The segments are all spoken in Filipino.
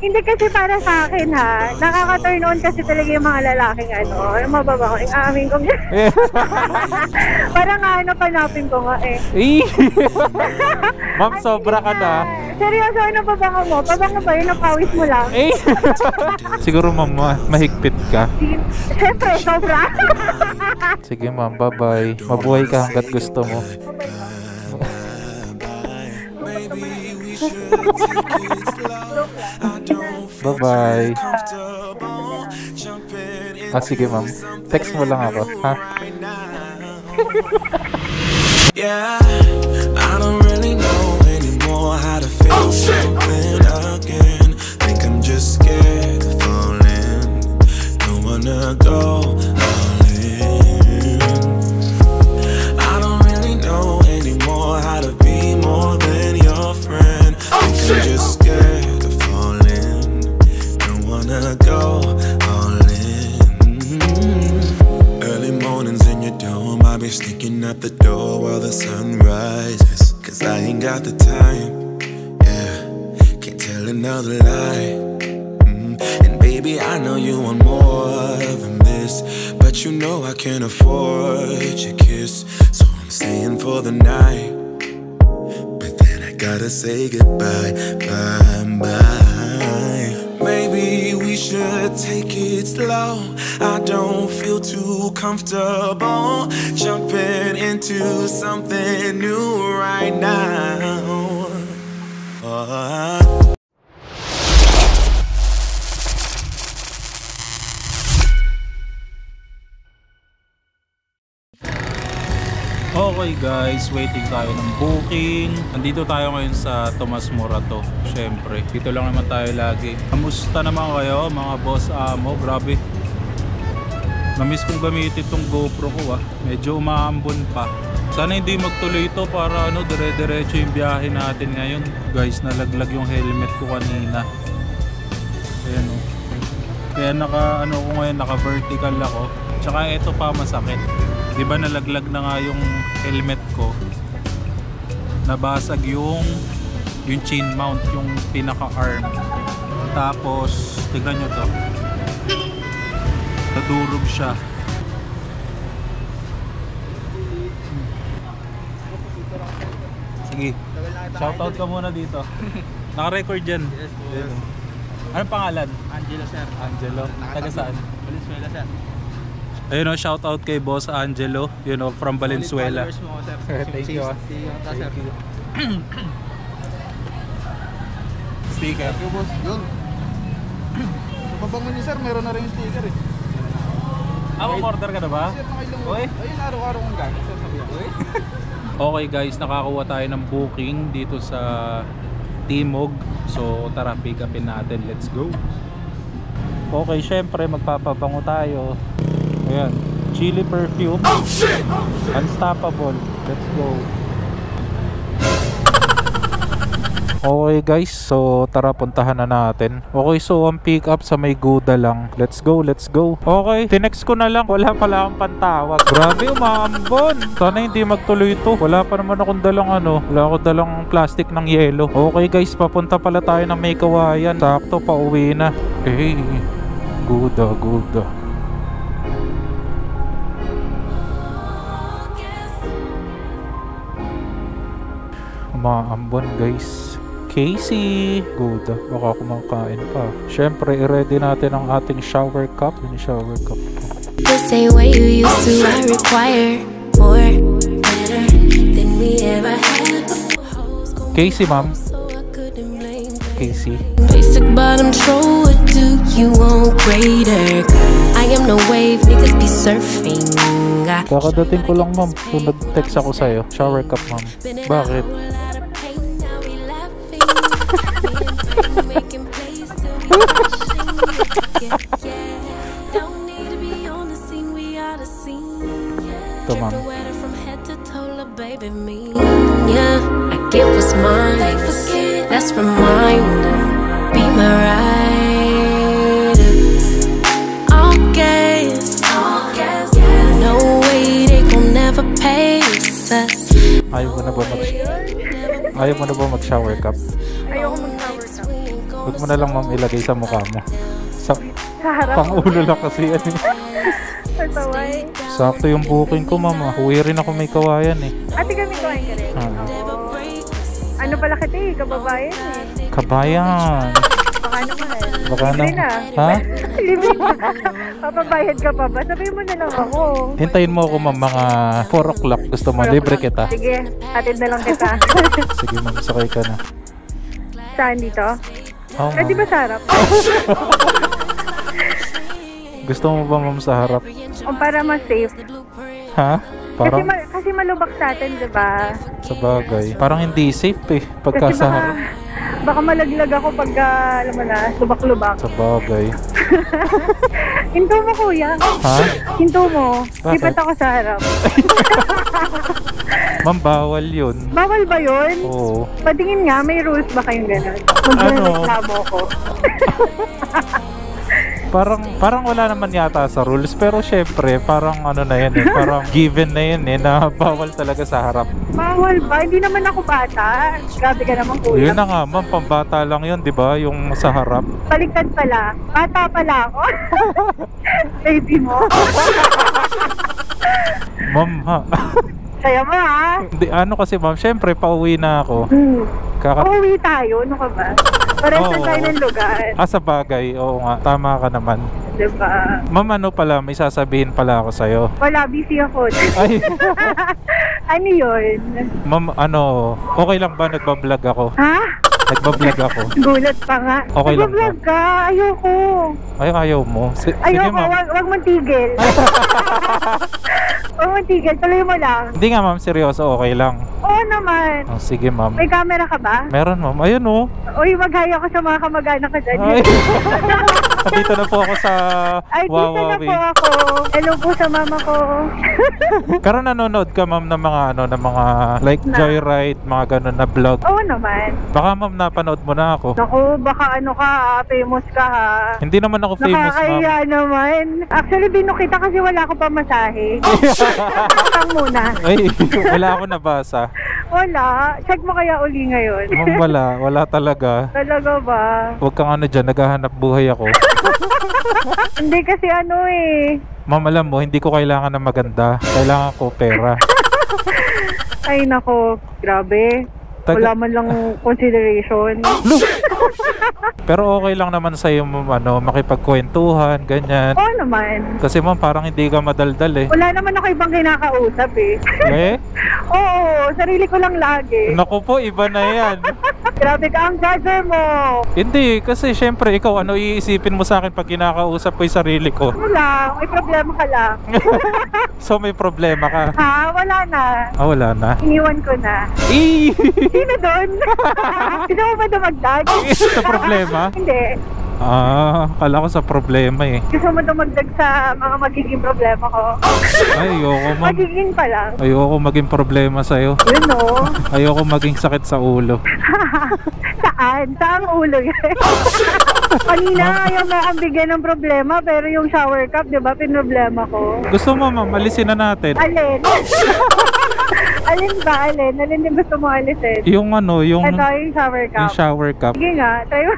Hindi kasi para sa akin ha, nakaka-turn on kasi talaga yung mga lalaking yung mababaw, amin ko. Parang panapin ko nga eh. Ma'am, sobra ka na. Seryoso, ano pabango mo? Pabango ba yun? Napawis mo lang? Siguro ma'am, mahigpit ka. Siyempre, sobra. Sige ma'am, bye-bye. Mabuhay ka hanggat gusto mo. Bye-bye. Sige ma'am, text mo lang ako, ha? Yeah, I don't really know anymore how to feel something again. Think I'm just scared of falling. Don't wanna go all in. I don't really know anymore how to be more than your friend. Think I'm just scared of falling. Don't wanna go all in. Early mornings in your dome, I'll be sneaking out the door while the sun rises. Cause I ain't got the time, yeah, can't tell another lie. And baby, I know you want more than this, but you know I can't afford your kiss. So I'm staying for the night, but then I gotta say goodbye, bye, bye. Maybe we should take it slow. I don't feel too comfortable jumping into something new right now. Okay guys, waiting tayo ng booking. Nandito tayo ngayon sa Tomas Morato. Syempre, dito lang naman tayo lagi. Kamusta naman kayo mga boss amo? Grabe, namiss kong gamitin itong GoPro ko medyo umaambon pa. Sana hindi magtuloy ito para dire-diretso yung biyahe natin ngayon. Guys, nalaglag yung helmet ko kanina. Ayan o. Kaya ko ngayon, naka-vertical ako. Tsaka ito pa masakit. Diba nalaglag na nga yung helmet ko, nabasag yung chain mount, yung pinaka-arm. Tapos tignan nyo to, nadurog siya. Sige, shoutout ka muna dito. Naka-record dyan. Yes, anong pangalan? Angelo sir. Angelo, taga saan? Valenzuela sir. Ayun o, shout out kay Boss Angelo, from Valenzuela. Thank you. Thank you. Sticker. Thank you boss. Yun. Pabango niyo sir, meron na rin yung sticker eh. Order ka na ba? Oy? Ayun, araw-araw kong gamit sir, sabi ako. Okay guys, nakakuha tayo ng booking dito sa Timog. So tara, pick upin natin, let's go. Okay, syempre magpapabango tayo. Ayan, chili perfume. Oh shit! Unstoppable. Let's go. Okay guys, so tara, puntahan na natin. Okay, so ang pick up sa may Guda lang. Let's go, let's go. Okay, tinext ko na lang, wala pala akong pantawag. Grabe, umaambon. Sana hindi magtuloy ito. Wala pa naman akong dalang wala akong dalang plastic ng yelo. Okay guys, papunta pala tayo ng May Kawayan. Sakto, pauwi na. Hey, Guda, Guda. Umaambon guys. Casey, Guda, baka kumakain pa. Syempre, i-ready natin ang ating shower cup. Yung shower cup ko. The same way you used to, I require more, better than we ever had before. Casey, ma'am. Casey. Basic bottom throw it to you on greater. I am no wave, niggas be surfing. Kakadating ko lang ma'am, so nag-text ako sa'yo. Shower cup ma'am. Bakit? Ito ma'am. I get what's mine. That's reminder. Be my ride. All gas. No way they gon' never pace us. Ayaw mo na ba mag-shower cup? Ayoko mag-shower cup. Huwag mo na lang ma'am ilagay sa mukha mo. Sa Sa harap. pang-ulo lang kasi yan eh. Sa taway. Sakto yung booking ko ma'am. Uwi rin ako may kawayan eh. Ate kami kumain ka rin. Ah. Oo. Ano pala kita eh, kababayan eh. Kabayan. Baka naman. Baka Libre na. na. Ha? Libre na. Papabayad ka pa ba? Sabihin mo na lang ako. Hintayin mo ako ma'am mga 4 o'clock. Gusto mo, libre kita. Sige, atid na lang kita. Sige ma'am, sakay ka na. Saan dito? Oo Eh, di ma'am. ba sa harap? Gusto mo ba ma'am sa harap? O para mas safe. Ha? Parang Kasi malubak sa atin, di ba? sa bagay. Parang hindi safe eh. Pagka Kasi sa harap. baka malaglag ako pag, alam mo na, lubak-lubak. Sa bagay. Hinto mo, kuya. Ha? Hinto mo. Bakit? Lipat ako sa harap. Ma'am, bawal yun. Bawal ba yun? Oo. Patingin nga, may rules ba kayong gano'n? Ano? Magreklamo ko. Parang wala naman yata sa rules. Pero syempre, parang ano na yan eh. Parang given na yan eh. Na bawal talaga sa harap. Bawal ba? Hindi naman ako bata. Grabe ka naman, kuya. Yun na nga ma'am, pambata lang yun, di ba? Yung sa harap. Baliktad pala. Bata pala ako. Baby mo. Ma'am ha. Saya mo, ha? Hindi, ano kasi ma'am, syempre pauwi na ako. Kaka Uuwi tayo. Ano ka ba? Pares na Oo. tayo ng lugar. sa bagay, oo nga, tama ka naman. Diba? Ma'am, ano pala, may sasabihin pala ako sa'yo. Wala, busy ako. Ay, Ano yun? ma'am, ano, okay lang ba nagbablog ako? Ha? Nagbablog ako. Gulat pa nga. Okay lang Nag-vlog ka. Ayoko. Ay, ayaw mo. Sige Ayoko. ma'am. Wag mong tigil. Wag mong tigil. Tuloy mo lang. Hindi nga ma'am, seryoso, okay lang. Oo naman. Oh, sige ma'am. May camera ka ba? Meron ma'am, ayun oh. Uy, maghaya ko sa mga kamag-anak ko dyan. Ay. Nandito na po ako sa Ay, dito na Wawawi. po ako. Hello po sa mama ko. Pero nanonood ka ma'am ng mga ano, ng mga like Na? Joyride, mga ganun na vlog. Oo naman. Baka ma'am napanood mo na ako. Naku, baka ano ka ha, famous ka ha. Hindi naman ako famous ma'am. Nakakahiya naman. Actually, binuk kita kasi wala ko pa masahe. Tang muna. Ay, wala ako nabasa. Wala. Check mo kaya uli ngayon. Ma'am, wala talaga. Talaga ba? Huwag kang ano dyan, naghahanap buhay ako. Hindi kasi ano eh. Ma'am, alam mo, hindi ko kailangan ng maganda. Kailangan ko pera. Ay nako, grabe. Wala man lang consideration. Pero okay lang naman sa'yo, ma'am, ano, makipagkwentuhan, ganyan. Oo naman. Kasi ma'am, parang hindi ka madaldal eh. Wala naman ako ibang kinakausap eh. Eh? Oo, sarili ko lang lagi. Naku po, iba na yan. Grabe ka ang judger mo. Hindi, kasi syempre, ikaw, ano iisipin mo sa akin pag kinakausap ko yung sarili ko? Wala, may problema ka lang. So, may problema ka. Ha? Wala na. Ah, wala na. Iniwan ko na. Eh! Sino doon? Sino mo ba dumagdag? Sa problema? Hindi. Ah, kala ko sa problema eh. Gusto mo dumagdag sa mga magiging problema ko? Ay, ayoko ma'am. Magiging pa lang. Ayoko maging problema sa'yo. Yun o. Ayoko maging sakit sa ulo. Saan? Saan ulo yan? Kanina ayaw mo akong bigyan ng problema pero yung shower cup, di ba, pinroblema ko. Gusto mo ma'am, alisin na natin. Alin? Alin ba? Alin? Alin din gusto mo alisin? Yung ano, yung Ito yung shower cup. shower cup. Sige nga, try mo.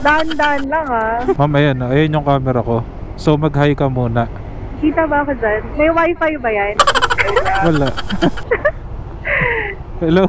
Dahan-dahan lang ah. Ma'am, ayan, ayan yung camera ko. So, mag-hi ka muna. Kita ba ako dyan? May wifi ba yan? Wala. Hello?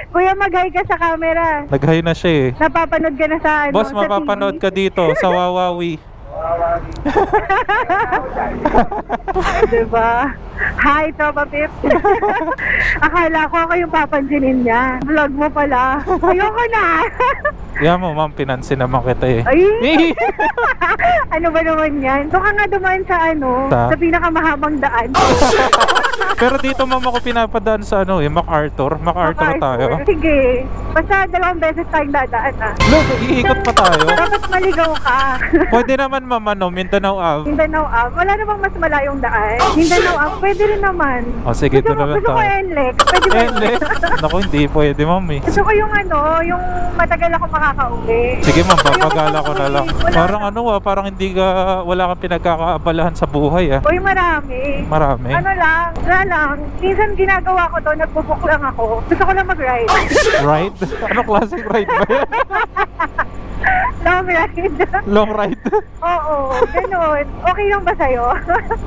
Kuya, mag-hi ka sa camera. Nag-hi na siya eh. Napapanood ka na sa ano? Boss, sa mapapanood TV. ka dito sa Wawawi. Diba? Hi, Tropa Pip. Akala ko ako yung papansinin niya. Vlog mo pala. Ayoko na. Yan mo ma'am, pinansin naman kita eh. Ay! Ano ba naman yan? Doon ka nga dumaan sa ano, Sa? sa pinakamahabang daan. Pero dito ma'am ako pinapadaan sa ano eh, MacArthur. MacArthur tayo. Sige. Basta 2 beses tayong dadaan ah. Look, iikot pa tayo. Dapat maligaw ka. Pwede naman ma'am, ano, Mindanao Ave. Mindanao Ave. Wala namang mas malayong daan. Mindanao Ave. Pwede rin naman. O sige, Gusto doon na lang gusto ko tayo. NLEX. Pwede ba? Eh, naku, hindi pwede ma'am eh. Gusto ko yung ano, yung matagal ako makakauwi. Sige ma'am, papagala ko na lang. Wala. Parang ano ah, parang hindi ka, wala kang pinagkakaabalahan sa buhay ah. Uy, marami. Marami. Ano lang, Wala lang. Minsan ginagawa ko to, nagbubook lang ako. Gusto ko lang mag-ride. Ride? Ano klaseng ride ba yan? Long ride. Long ride? Oo, ganun. Okay lang ba sa'yo?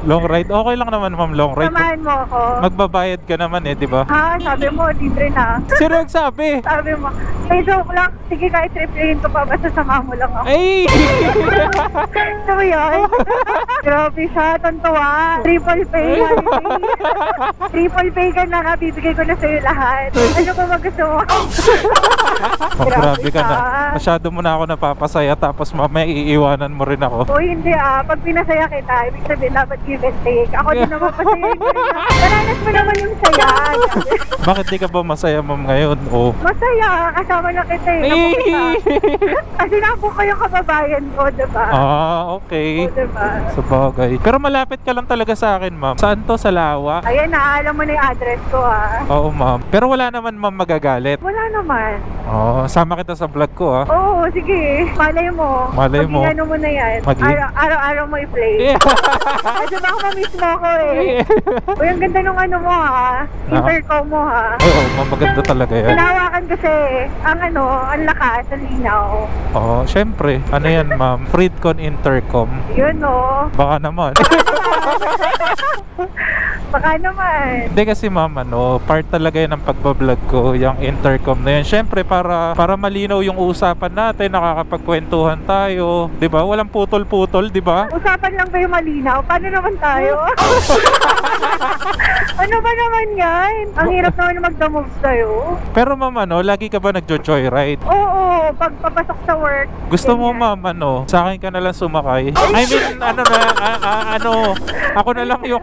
Long ride? Okay lang naman ma'am, long ride. Samahan mo ako. Magbabayad ka naman eh, di ba? Ha? Sabi mo, libre na. Sino nagsabi? Sabi mo, may joke lang. Sige, kahit triplayin ko pa, basta samahan mo lang ako. Ay! Ito mo yun? Grabe siya, tontuwa. Triple pay, holiday. Triple pay ka na nga, bibigay ko na sa'yo lahat. Ano ba gusto mo? Oh, grabe ka na. siya. Masyado mo na ako napapasaya tapos mamaya iiwanan mo rin ako. O hindi pag pinasaya kita, ibig sabihin dapat give and take. Ako din naman pasaya ko. Naranas mo naman yung saya. Bakit di ka ba masaya ma'am ngayon? Oh. Masaya, kasama na kita eh. Nabook kita. Kasi nabook ko yung kababayan ko, diba? Okay. O, diba? Sabagay. Pero malapit ka lang talaga sa akin ma'am. Saan to? Sa Lawa? Ayan na, alam mo na yung address ko Oo ma'am. Pero wala naman ma'am magagalit. Wala naman. Sama kita sa vlog ko Oo, sige. Malay mo. Malay mo. Pag mo na yan. Araw-araw mo i-play. Kasi baka ma-miss mo ako eh. Uy, ang ganda nung ano mo intercom mo Oo, maganda talaga yan. Hinawakan kasi ang lakas, ang linaw. Oo, syempre. Ano yan ma'am? Freedcon Intercom. Yun Baka naman. Baka naman. Hindi kasi ma'am, part talaga yan ng pagbablog ko, yung intercom na yan. Syempre para malinaw yung usapan natin, nakakapagkwentuhan tayo, 'di ba? Walang putol-putol, 'di ba? Usapan lang ba yung malinaw? Paano naman tayo? Ano ba naman yan? Ang hirap naman magdamove sa'yo. Pero ma'am, lagi ka ba nagjo-joyride? Oo, pag papasok sa work. Gusto mo ganyan. ma'am, sa akin ka na lang sumakay? I mean, ako na lang yung